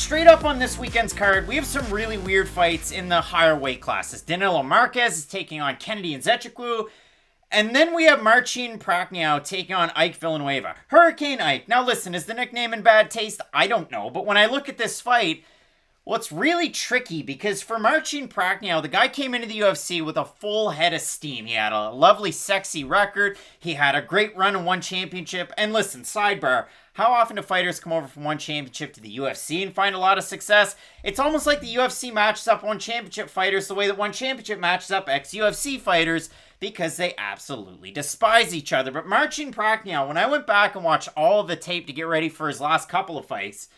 Straight up on this weekend's card, we have some really weird fights in the higher weight classes. Danilo Marquez is taking on Kennedy Nzechukwu. And then we have Marcin Prachnio taking on Ike Villanueva. Hurricane Ike. Now listen, is the nickname in bad taste? I don't know. But when I look at this fight, well, it's really tricky because for Marcin Prachnio, the guy came into the UFC with a full head of steam. He had a lovely, sexy record. He had a great run and one championship. And listen, sidebar, how often do fighters come over from one championship to the UFC and find a lot of success? It's almost like the UFC matches up one championship fighters the way that one championship matches up ex-UFC fighters, because they absolutely despise each other. But Marcin Prachnio, when I went back and watched all of the tape to get ready for his last couple of fights,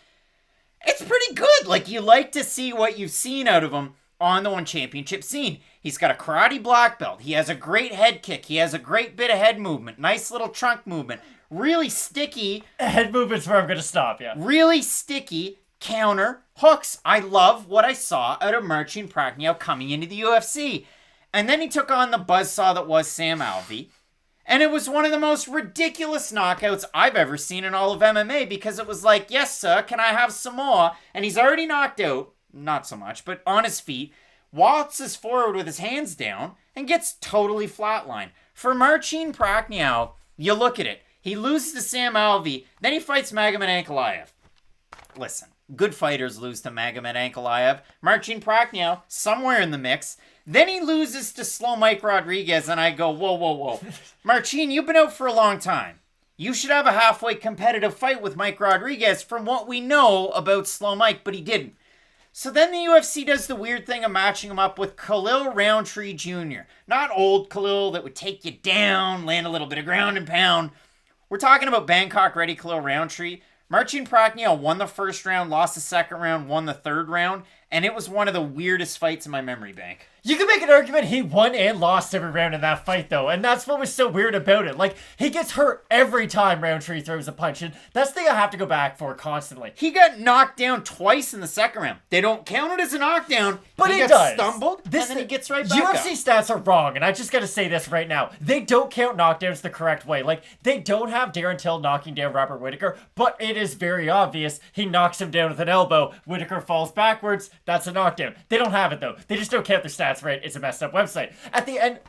it's pretty good. Like, you like to see what you've seen out of him on the one championship scene. He's got a karate black belt. He has a great head kick. He has a great bit of head movement. Nice little trunk movement. Really sticky. Head movement's where I'm going to stop, yeah. Really sticky counter hooks. I love what I saw out of Marcin Prachnio coming into the UFC. And then he took on the buzzsaw that was Sam Alvey. And it was one of the most ridiculous knockouts I've ever seen in all of MMA, because it was like, yes, sir, can I have some more? And he's already knocked out, not so much, but on his feet, waltzes forward with his hands down, and gets totally flatlined. For Marcin Prachnio, you look at it. He loses to Sam Alvey, then he fights Magomed Ankalaev. Listen, good fighters lose to Magomed Ankalaev. Marcin Prachnio, somewhere in the mix. Then he loses to Slow Mike Rodriguez, and I go, whoa. Marcin, you've been out for a long time. You should have a halfway competitive fight with Mike Rodriguez from what we know about Slow Mike, but he didn't. So then the UFC does the weird thing of matching him up with Khalil Roundtree Jr. Not old Khalil that would take you down, land a little bit of ground and pound. We're talking about Bangkok-ready Khalil Roundtree. Marcin Prachnio won the first round, lost the second round, won the third round, and it was one of the weirdest fights in my memory bank. You can make an argument he won and lost every round in that fight, though, and that's what was so weird about it. Like, he gets hurt every time Roundtree throws a punch, and that's the thing I have to go back for constantly. He got knocked down twice in the second round. They don't count it as a knockdown, but he gets stumbled, and then he gets right back UFC stats are wrong, and I just gotta say this right now. They don't count knockdowns the correct way. Like, they don't have Darren Till knocking down Robert Whittaker, but it is very obvious he knocks him down with an elbow. Whittaker falls backwards. That's a knockdown. They don't have it, though. They just don't count their stats right. It's a messed up website. At the end,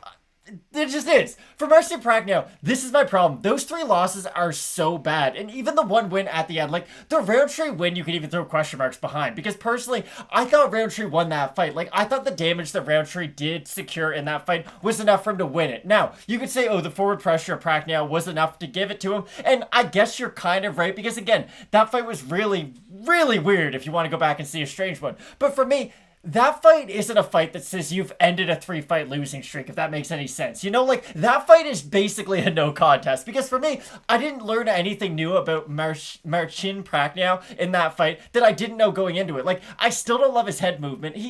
it just is. For Marcin Prachnio, this is my problem. Those three losses are so bad. And even the one win at the end, like, the Roundtree win, you can even throw question marks behind. Because personally, I thought Roundtree won that fight. Like, I thought the damage that Roundtree did secure in that fight was enough for him to win it. Now, you could say, oh, the forward pressure of Prachnio was enough to give it to him. And I guess you're kind of right. Because, again, that fight was really, really weird if you want to go back and see a strange one. But for me, that fight isn't a fight that says you've ended a 3-fight losing streak, if that makes any sense. You know, like, that fight is basically a no contest. Because for me, I didn't learn anything new about Marcin Prachnio in that fight that I didn't know going into it. Like, I still don't love his head movement. He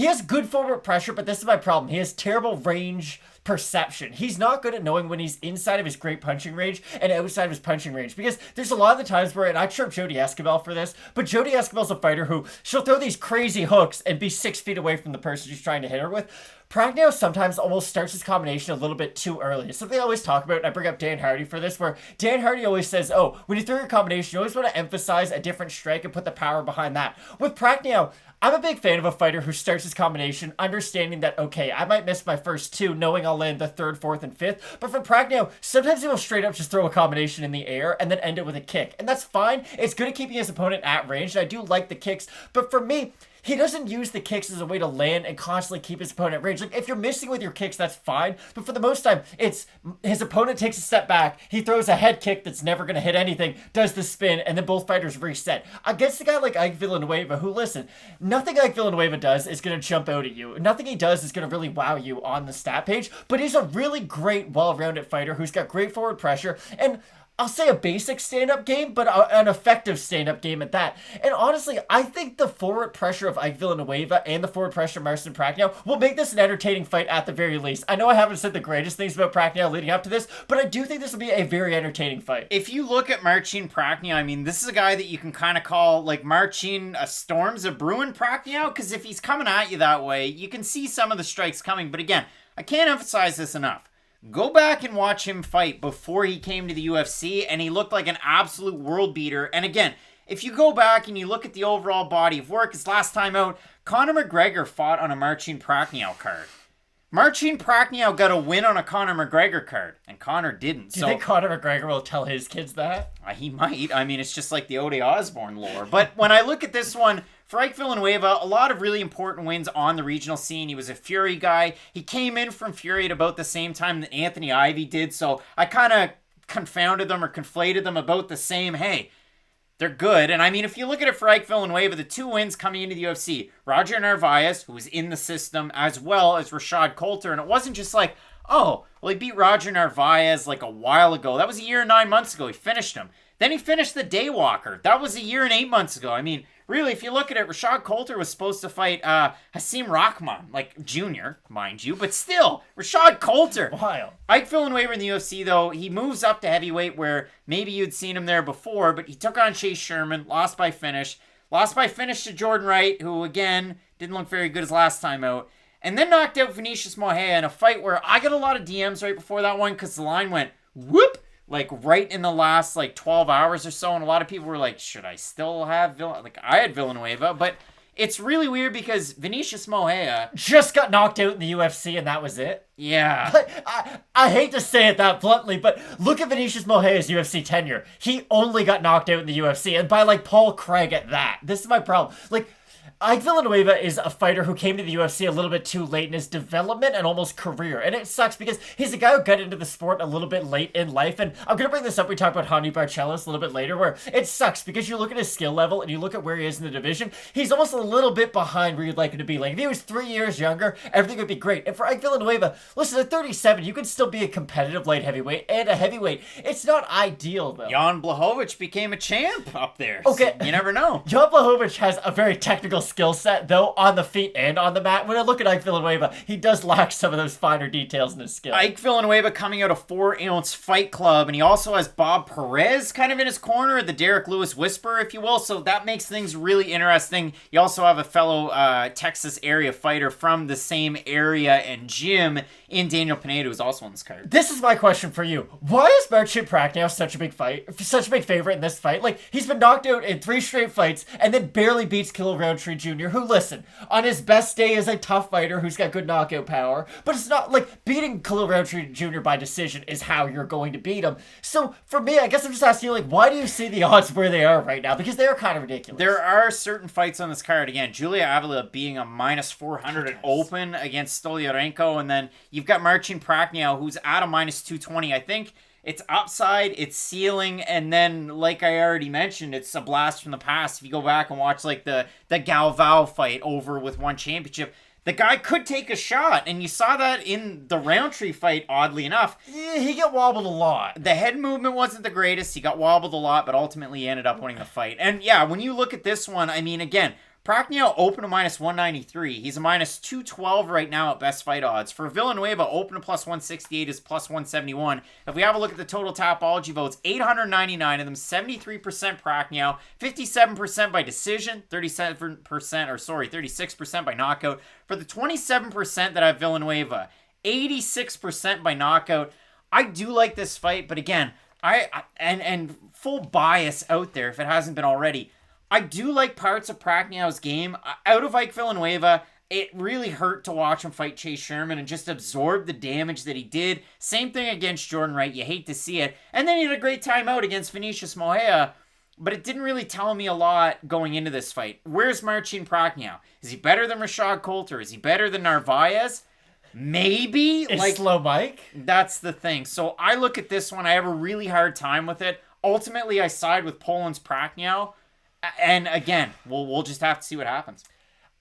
has good forward pressure, but this is my problem. He has terrible range perception. He's not good at knowing when he's inside of his great punching range and outside of his punching range, because there's a lot of the times where, and I chirp Jody Escobar for this, but Jody Escobar's a fighter who she'll throw these crazy hooks and be 6 feet away from the person she's trying to hit her with. Prachnio sometimes almost starts his combination a little bit too early. It's something I always talk about, and I bring up Dan Hardy for this, where Dan Hardy always says, oh, when you throw your combination, you always want to emphasize a different strike and put the power behind that. With Prachnio, I'm a big fan of a fighter who starts his combination understanding that, okay, I might miss my first two, knowing I'll land the third, fourth, and fifth. But for Prachnio, sometimes he will straight up just throw a combination in the air and then end it with a kick. And that's fine. It's good at keeping his opponent at range, and I do like the kicks. But for me, he doesn't use the kicks as a way to land and constantly keep his opponent at range. Like, if you're missing with your kicks, that's fine. But for the most time, it's his opponent takes a step back, he throws a head kick that's never going to hit anything, does the spin, and then both fighters reset. Against a guy like Ike Villanueva, who, listen, nothing Ike Villanueva does is going to jump out at you. Nothing he does is going to really wow you on the stat page. But he's a really great, well-rounded fighter who's got great forward pressure, and I'll say a basic stand-up game, but an effective stand-up game at that. And honestly, I think the forward pressure of Ike Villanueva and the forward pressure of Marcin Prachnio will make this an entertaining fight at the very least. I know I haven't said the greatest things about Prachnio leading up to this, but I do think this will be a very entertaining fight. If you look at Marcin Prachnio, I mean, this is a guy that you can kind of call, like, Marcin a storm's a brewing Prachnio, because if he's coming at you that way, you can see some of the strikes coming. But again, I can't emphasize this enough. Go back and watch him fight before he came to the UFC, and he looked like an absolute world beater. And again, if you go back and you look at the overall body of work, his last time out, Conor McGregor fought on a Marcin Prachnio card. Marcin Prachnio got a win on a Conor McGregor card, and Conor didn't. Do you think Conor McGregor will tell his kids that? He might. I mean, it's just like the Ode Osborne lore. But when I look at this one, for Ike Villanueva, a lot of really important wins on the regional scene. He was a Fury guy. He came in from Fury at about the same time that Anthony Ivy did, so I kind of confounded them or conflated them about the same. Hey, they're good. And I mean, if you look at it for Ike Villanueva, the 2 wins coming into the UFC, Roger Narvaez, who was in the system, as well as Rashad Coulter. And it wasn't just like, oh, well, he beat Roger Narvaez like a while ago. That was a year and 9 months ago. He finished him. Then he finished the Daywalker. That was a year and 8 months ago. I mean, really, if you look at it, Rashad Coulter was supposed to fight Hasim Rahman, like junior, mind you, but still, Rashad Coulter. Wild. Ike Villanueva in the UFC, though, he moves up to heavyweight where maybe you'd seen him there before, but he took on Chase Sherman, lost by finish to Jordan Wright, who, again, didn't look very good his last time out, and then knocked out Vinicius Moreira in a fight where I got a lot of DMs right before that one because the line went whoop, like right in the last 12 hours or so, and a lot of people were like, should I still have I had Villanueva, but it's really weird because Vinicius Moreira just got knocked out in the UFC and that was it. Yeah. I hate to say it that bluntly, but look at Vinicius Moreira's UFC tenure. He only got knocked out in the UFC, and by Paul Craig at that. This is my problem. Ike Villanueva is a fighter who came to the UFC a little bit too late in his development and almost career. And it sucks because he's a guy who got into the sport a little bit late in life. And I'm going to bring this up. We talked about Hany Barcelos a little bit later, where it sucks because you look at his skill level and you look at where he is in the division. He's almost a little bit behind where you'd like him to be. If he was 3 years younger, everything would be great. And for Ike Villanueva, listen, at 37, you can still be a competitive light heavyweight and a heavyweight. It's not ideal, though. Jan Blachowicz became a champ up there. Okay. So you never know. Jan Blachowicz has a very technical skill set, though, on the feet and on the mat. When I look at Ike Villanueva, he does lack some of those finer details in his skill. Ike Villanueva coming out of 4-ounce Fight Club, and he also has Bob Perez kind of in his corner, the Derek Lewis Whisperer, if you will, so that makes things really interesting. You also have a fellow Texas area fighter from the same area and gym in Daniel Pineda, who's also on this card. This is my question for you. Why is Marcin Prachnio such a big favorite in this fight? He's been knocked out in 3 straight fights and then barely beats Killer Roundtree Jr., who, listen, on his best day is a tough fighter who's got good knockout power, but it's not beating Killer Roundtree Jr. by decision is how you're going to beat him. So for me, I guess I'm just asking you, why do you see the odds where they are right now? Because they are kind of ridiculous. There are certain fights on this card. Again, Julia Avila being a minus 400 at open against Stoliarenko, and then you've got Marcin Prachnio, who's at a minus 220. I think it's upside, it's ceiling, and then, like I already mentioned, it's a blast from the past. If you go back and watch, the Galvao fight over with one championship, the guy could take a shot, and you saw that in the Roundtree fight, oddly enough. Yeah, he got wobbled a lot. The head movement wasn't the greatest. He got wobbled a lot, but ultimately he ended up winning the fight. And yeah, when you look at this one, I mean, again, Prachnio open to minus 193. He's a minus 212 right now at best fight odds. For Villanueva, open to plus 168 is plus 171. If we have a look at the total Tapology votes, 899 of them, 73% Prachnio, 57% by decision, 36% by knockout. For the 27% that have Villanueva, 86% by knockout. I do like this fight, but again, and full bias out there if it hasn't been already, I do like parts of Prachnio's game. Out of Ike Villanueva, it really hurt to watch him fight Chase Sherman and just absorb the damage that he did. Same thing against Jordan Wright. You hate to see it. And then he had a great time out against Vinicius Moreira, but it didn't really tell me a lot going into this fight. Where's Marcin Prachnio? Is he better than Rashad Coulter? Is he better than Narvaez? Maybe. Is Slow Mike? That's the thing. So I look at this one. I have a really hard time with it. Ultimately, I side with Poland's Prachnio. And again, we'll just have to see what happens.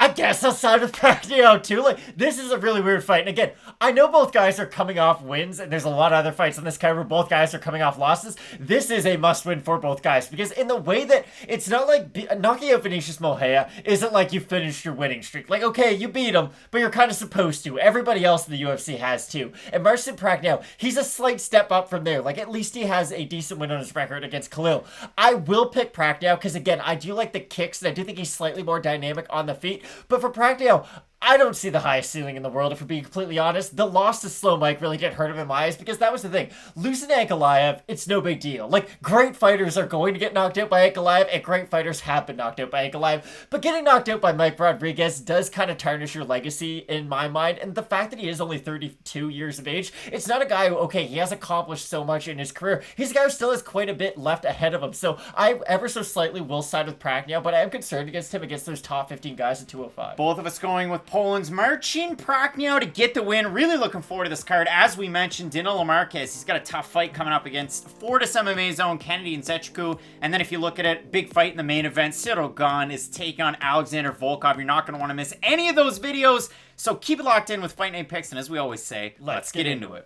I guess I'll side with Prachnio too. This is a really weird fight. And again, I know both guys are coming off wins, and there's a lot of other fights on this card where both guys are coming off losses. This is a must-win for both guys because in the way that it's not knocking out Vinicius Moreira isn't like you finished your winning streak. Okay, you beat him, but you're kind of supposed to. Everybody else in the UFC has too. And Marcin Prachnio, he's a slight step up from there. At least he has a decent win on his record against Khalil. I will pick Prachnio because again, I do like the kicks, and I do think he's slightly more dynamic on the feet. But for Prachnio, I don't see the highest ceiling in the world, if we're being completely honest. The loss to Slow Mike really didn't hurt him in my eyes, because that was the thing. Losing to Ankalaev, it's no big deal. Like, great fighters are going to get knocked out by Ankalaev, and great fighters have been knocked out by Ankalaev. But getting knocked out by Mike Rodriguez does kind of tarnish your legacy in my mind. And the fact that he is only 32 years of age, it's not a guy who, okay, he has accomplished so much in his career. He's a guy who still has quite a bit left ahead of him. So I ever so slightly will side with Prachnio, but I am concerned against him against those top 15 guys at 205. Both of us going with Poland's Marcin Prachnio to get the win. Really looking forward to this card. As we mentioned, Danilo Marquez, he's got a tough fight coming up against Fortis MMA's own Kennedy Nzechukwu. And then if you look at it, big fight in the main event, Cyril Gane is taking on Alexander Volkov. You're not going to want to miss any of those videos. So keep it locked in with Fight Night Picks. And as we always say, let's get into it.